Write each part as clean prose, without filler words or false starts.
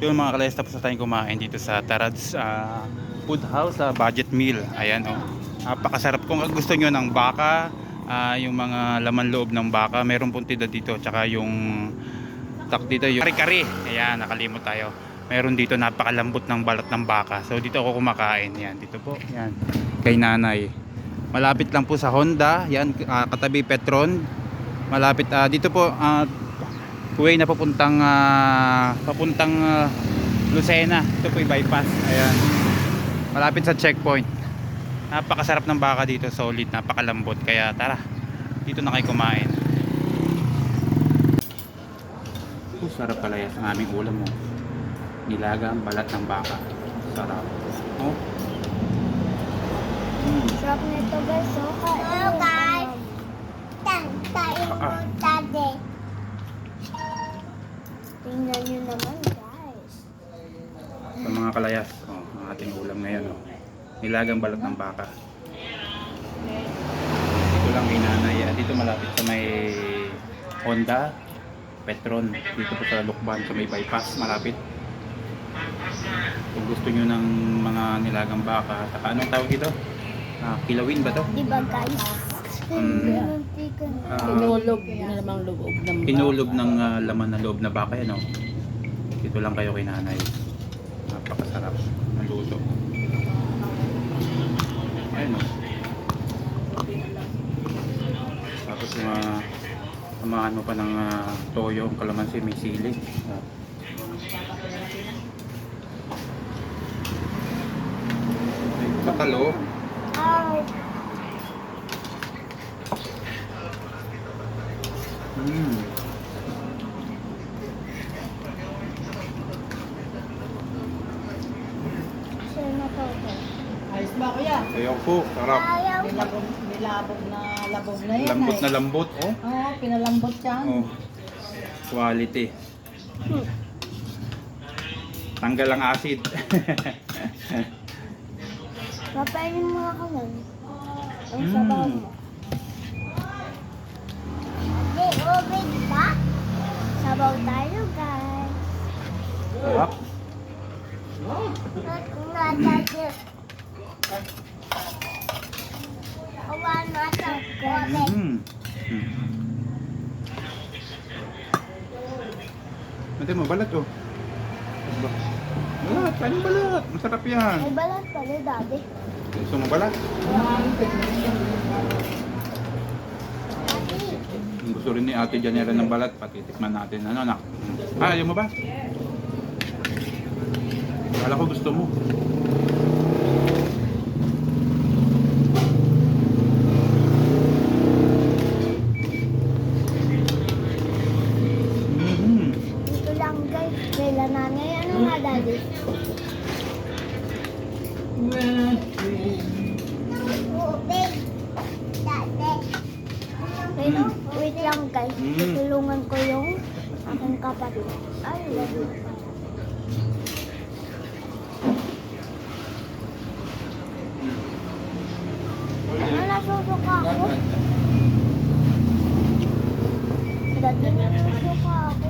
Yung mga kalayas, tapos na tayong kumain dito sa Tarad's Food House, budget meal. Ayan oh. Napakasarap. Kung gusto nyo ng baka, yung mga laman loob ng baka, meron pong tida dito. Tsaka yung dito yung kari-kari. Ayan, nakalimot tayo. Meron dito napakalambot ng balat ng baka. So dito ako kumakain. Yan, dito po. Yan. Kay nanay. Malapit lang po sa Honda. Yan, katabi Petron. Malapit dito po way na papuntang Lucena. Ito po yung bypass. Ayan. Malapit sa checkpoint. Napakasarap ng baka dito, solid, napakalambot. Kaya tara, dito na kayo kumain. Sarap pala yan ang aming ulam mo. Nilagang balat ng baka. Sarap. Oh. Sarap nito guys. Hello guys. Kain mo daddy. Tingnan nyo naman guys. Sa mga kalayas, ang ating ulam ngayon. Nilagang balat ng baka. Dito lang kay nanay. Dito malapit sa may Honda, Petron. Dito po sa Lukban, sa may bypass, malapit. Kung gusto nyo ng mga nilagang baka, saka anong tawag dito? Kilawin ba to? Diba guys? Inulog na lamang loob ng baka. Inulog ng laman na loob na baka yan. Dito lang kayo kay nanay. Napakasarap ng luto. Ayun tapos samahan mo pa ng toyo, ang kalamansi, may sili. Patalo. Ayos ba kuya? Ayaw po, sarap. Nilabog na labog na yan. Lambot na lambot, oh. Oo, pinalambot yan. Oh. Quality. Tanggal ang acid. Papainin mo ako nun. Ang sabaw mo. Ate, ubig ba? Sabaw tayo guys. Sarap. Awan natin ubig. Ate mo, balat oh. Balat, kain balat. Masarap yan. May balat pala daddy. Gusto mo balat? Gusto rin ni Ate Janela ng balat, patitikman natin. Ano anak? Ayaw mo ba? Kala ko gusto mo. Dito lang guys. Kailan nanay? Ano nga daddy? Ubig. Daddy. Wait lang guys. Tutulungan ko yung aking kapatid. Ay, love you. Nasusuka ako. Dati nasusuka ako.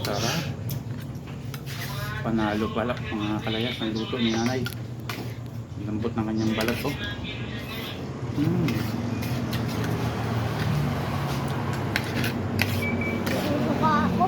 Sarap. Panalo pala mga kalayas ang luto ni nanay. Lambot ng kanyang balat oh. Nasusuka ako.